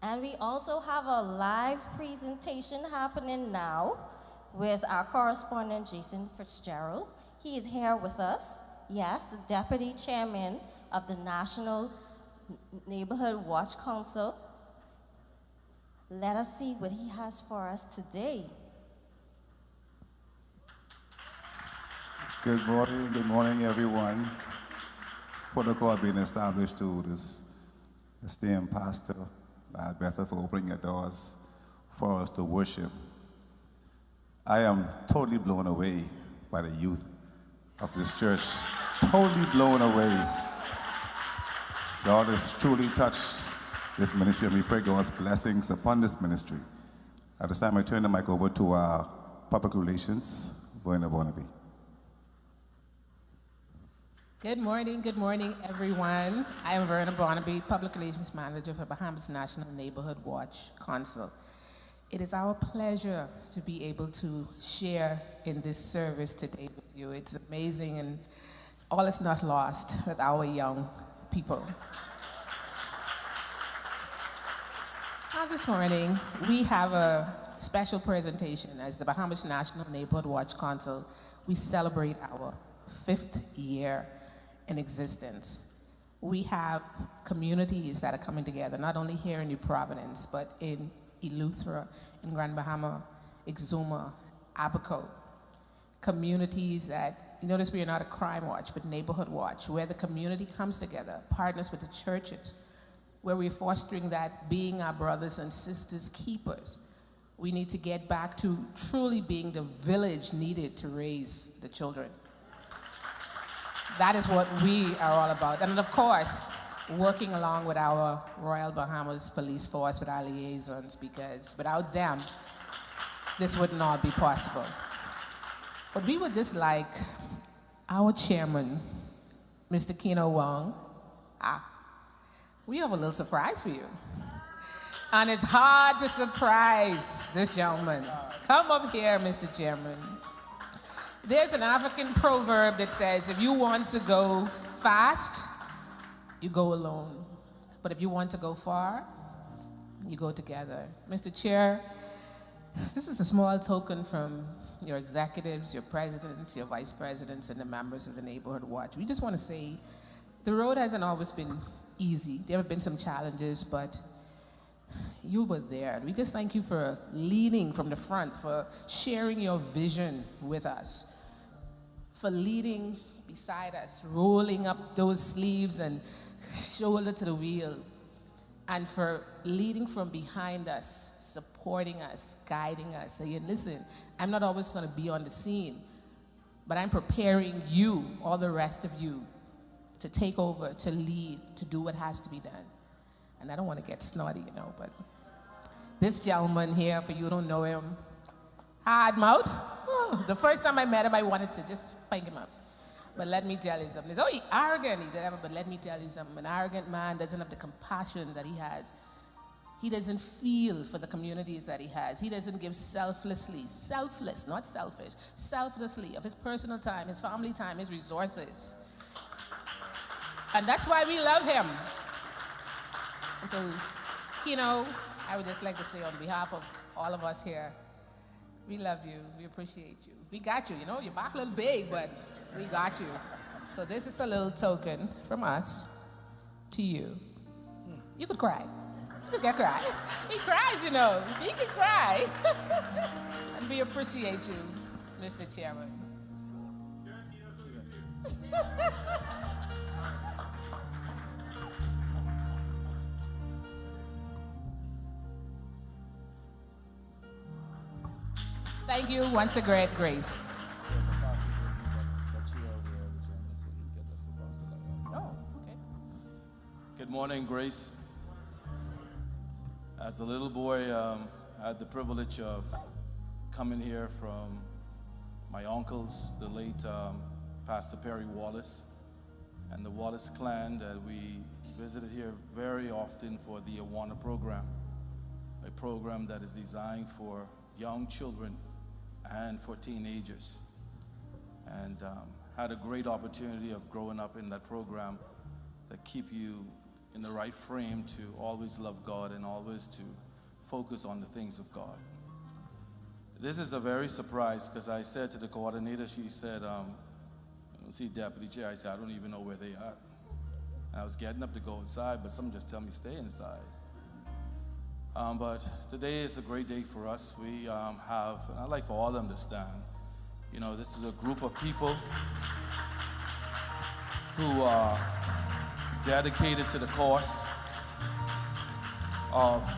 And we also have a live presentation happening now with our correspondent, Jason Fitzgerald. He is here with us. Yes, the Deputy Chairman of the National Neighborhood Watch Council. Let us see what he has for us today. Good morning, everyone. Protocol being established to this esteemed pastor, Bethel, for opening your doors for us to worship. I am totally blown away by the youth of this church. Totally blown away. God has truly touched this ministry, and we pray God's blessings upon this ministry. At this time, I turn the mic over to our public relations, Verna Barnaby. Good morning, everyone. I am Verna Barnaby, Public Relations Manager for Bahamas National Neighborhood Watch Council. It is our pleasure to be able to share in this service today with you. It's amazing, and all is not lost with our young people. Now this morning, we have a special presentation. As the Bahamas National Neighborhood Watch Council, we celebrate our 5th year in existence. We have communities that are coming together, not only here in New Providence, but in Eleuthera, in Grand Bahama, Exuma, Abaco. Communities that, you notice we are not a crime watch, but neighborhood watch, where the community comes together, partners with the churches, where we're fostering that being our brothers and sisters keepers. We need to get back to truly being the village needed to raise the children. That is what we are all about. And of course, working along with our Royal Bahamas Police Force, with our liaisons, because without them, this would not be possible. But we would just like our chairman, Mr. Kino Wong, we have a little surprise for you. And it's hard to surprise this gentleman. Come up here, Mr. Chairman. There's an African proverb that says, if you want to go fast, you go alone. But if you want to go far, you go together. Mr. Chair, this is a small token from your executives, your presidents, your vice presidents, and the members of the Neighborhood Watch. We just want to say, the road hasn't always been easy. There have been some challenges, but you were there. We just thank you for leading from the front, for sharing your vision with us, for leading beside us, rolling up those sleeves and shoulder to the wheel, and for leading from behind us, supporting us, guiding us, saying, listen, I'm not always going to be on the scene, but I'm preparing you, all the rest of you, to take over, to lead, to do what has to be done. And I don't want to get snotty, but this gentleman here, for you who don't know him, hard mouth. Oh, the first time I met him, I wanted to just spank him up. But let me tell you something. He's arrogant, but let me tell you something. An arrogant man doesn't have the compassion that he has. He doesn't feel for the communities that he has. He doesn't give selflessly, selfless, not selfish, selflessly of his personal time, his family time, his resources. And that's why we love him. And so, Kino, I would just like to say on behalf of all of us here, we love you, we appreciate you. We got you, your back a little big, but we got you. So this is a little token from us to you. You could cry. You could get cry. He cries, He can cry. And we appreciate you, Mr. Chairman. Thank you once again, Grace. Oh, okay. Good morning, Grace. As a little boy, I had the privilege of coming here from my uncles, the late Pastor Perry Wallace, and the Wallace clan that we visited here very often for the Awana program, a program that is designed for young children and for teenagers. And had a great opportunity of growing up in that program that keep you in the right frame to always love God and always to focus on the things of God. This is a very surprise because I said to the coordinator, she said, I don't see Deputy Chair. I said, I don't even know where they are. And I was getting up to go inside, but someone just tell me stay inside. But today is a great day for us. We have, and I'd like for all of them to stand. You know, this is a group of people who are dedicated to the cause of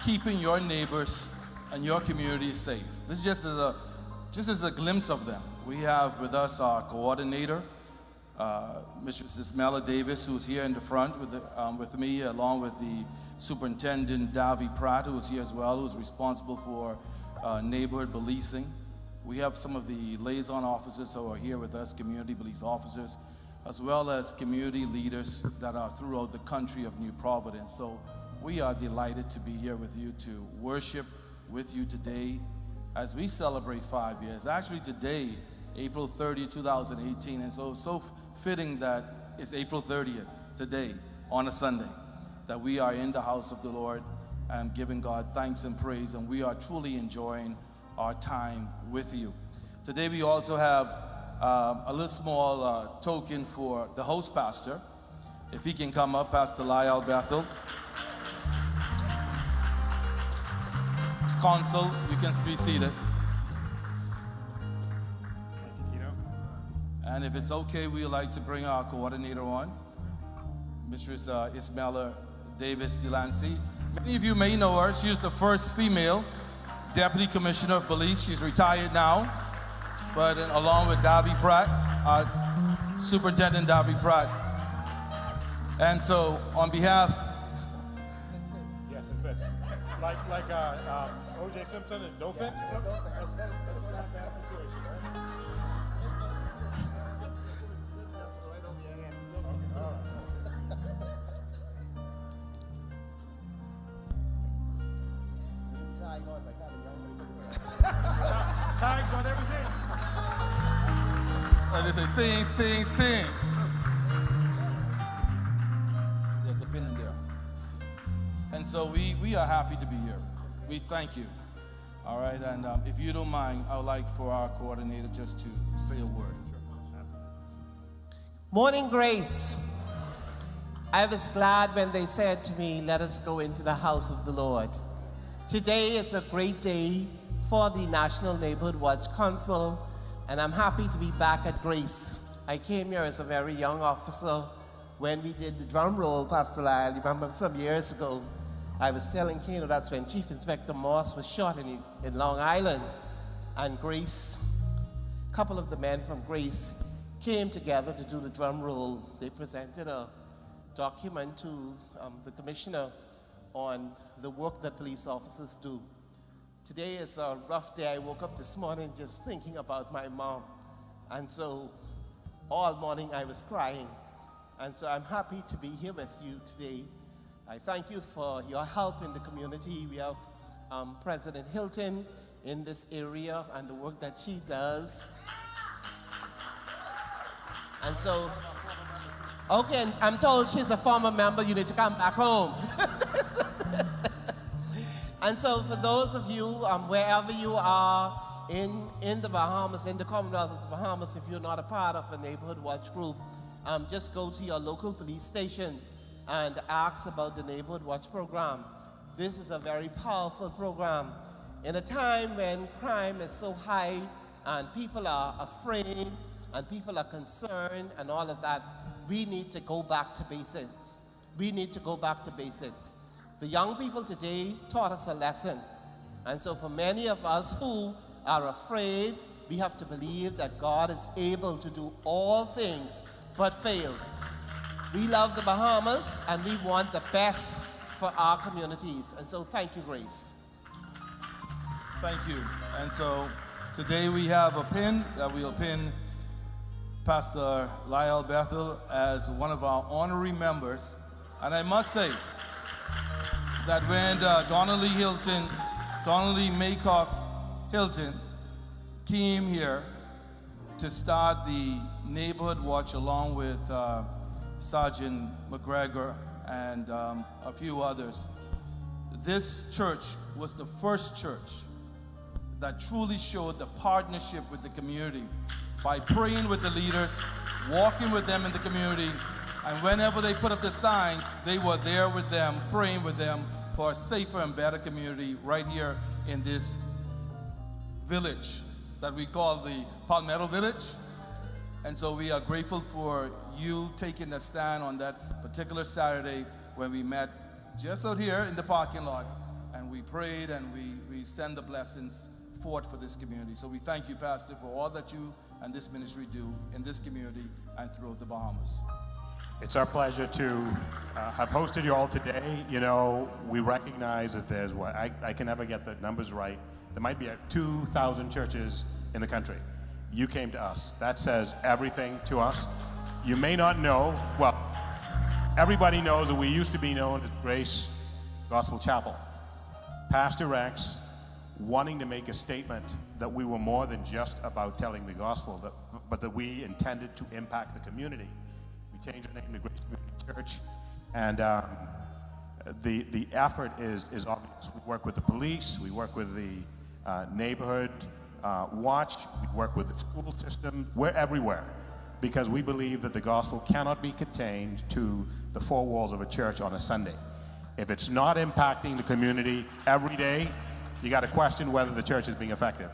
keeping your neighbors and your community safe. This just is a glimpse of them. We have with us our coordinator, Mrs. Ismella Davis, who's here in the front with me, along with the Superintendent Davy Pratt, who's here as well, who's responsible for neighborhood policing. We have some of the liaison officers who are here with us, community police officers, as well as community leaders that are throughout the country of New Providence. So we are delighted to be here with you to worship with you today as we celebrate 5 years. Actually today, April 30, 2018, and so fitting that it's April 30th today on a Sunday, that we are in the house of the Lord and giving God thanks and praise, and we are truly enjoying our time with you. Today we also have a little small token for the host pastor. If he can come up, Pastor Lyle Bethel. Consul, you can be seated. Thank you, Kino. And if it's okay, we would like to bring our coordinator on, Mistress Ismella Davis Delancey. Many of you may know her. She's the first female Deputy Commissioner of Police. She's retired now, but along with Davy Pratt, Superintendent Davy Pratt. And so on behalf... Yes, it fits. Like O.J. Simpson and don't fit? That's not a bad situation, right? Okay, all right. Tags on everything. They say things. There's a pin in there. And so we are happy to be here. We thank you. All right, and if you don't mind, I would like for our coordinator just to say a word. Morning, Grace. I was glad when they said to me, let us go into the house of the Lord. Today is a great day for the National Neighborhood Watch Council, and I'm happy to be back at Grace. I came here as a very young officer when we did the drum roll, Pastor Lyle. You remember some years ago, I was telling Kano that's when Chief Inspector Moss was shot in Long Island, and Grace, a couple of the men from Grace came together to do the drum roll. They presented a document to the commissioner on the work that police officers do. Today is a rough day. I woke up this morning just thinking about my mom. And so all morning I was crying. And so I'm happy to be here with you today. I thank you for your help in the community. We have President Hilton in this area and the work that she does. And so, okay, I'm told she's a former member. You need to come back home. And so for those of you, wherever you are in the Bahamas, in the Commonwealth of the Bahamas, if you're not a part of a neighborhood watch group, just go to your local police station and ask about the neighborhood watch program. This is a very powerful program. In a time when crime is so high and people are afraid and people are concerned and all of that, we need to go back to basics. We need to go back to basics. The young people today taught us a lesson. And so for many of us who are afraid, we have to believe that God is able to do all things but fail. We love the Bahamas and we want the best for our communities. And so thank you, Grace. Thank you. And so today we have a pin that we'll pin Pastor Lyle Bethel as one of our honorary members. And I must say that when Donnelly Maycock Hilton came here to start the neighborhood watch along with Sergeant McGregor and a few others. This church was the first church that truly showed the partnership with the community by praying with the leaders, walking with them in the community, and whenever they put up the signs, they were there with them, praying with them for a safer and better community right here in this village that we call the Palmetto Village. And so we are grateful for you taking a stand on that particular Saturday when we met just out here in the parking lot, and we prayed and we send the blessings forth for this community. So we thank you, Pastor, for all that you and this ministry do in this community and throughout the Bahamas. It's our pleasure to have hosted you all today. You know, we recognize that there's I can never get the numbers right. There might be 2,000 churches in the country. You came to us. That says everything to us. You may not know, well, everybody knows that we used to be known as Grace Gospel Chapel. Pastor Rex wanting to make a statement that we were more than just about telling the gospel, but that we intended to impact the community. We changed our name to Grace Community Church, and the effort is obvious. We work with the police, we work with the neighborhood watch, we work with the school system. We're everywhere because we believe that the gospel cannot be contained to the four walls of a church on a Sunday. If it's not impacting the community every day, you got to question whether the church is being effective.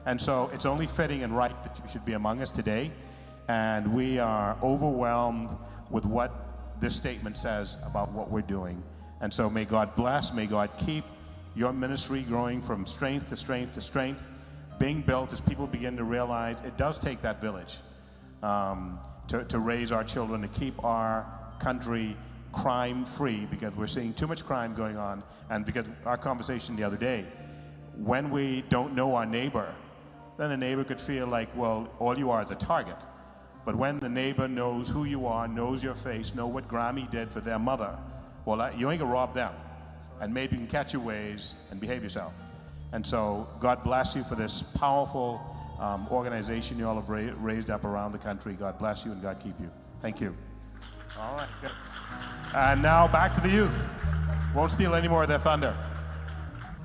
And so it's only fitting and right that you should be among us today. And we are overwhelmed with what this statement says about what we're doing. And so may God bless, may God keep your ministry growing from strength to strength to strength, being built as people begin to realize it does take that village to raise our children, to keep our country crime-free, because we're seeing too much crime going on. And because our conversation the other day, when we don't know our neighbor, then a neighbor could feel like, well, all you are is a target. But when the neighbor knows who you are, knows your face, know what Grammy did for their mother, well, you ain't gonna rob them. And maybe you can catch your ways and behave yourself. And so God bless you for this powerful organization you all have raised up around the country. God bless you and God keep you. Thank you. All right, good. And now back to the youth. Won't steal any more of their thunder.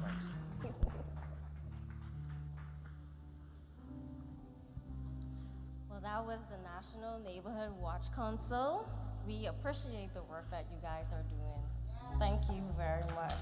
Thanks. Well, that was the National Neighborhood Watch Council. We appreciate the work that you guys are doing. Thank you very much.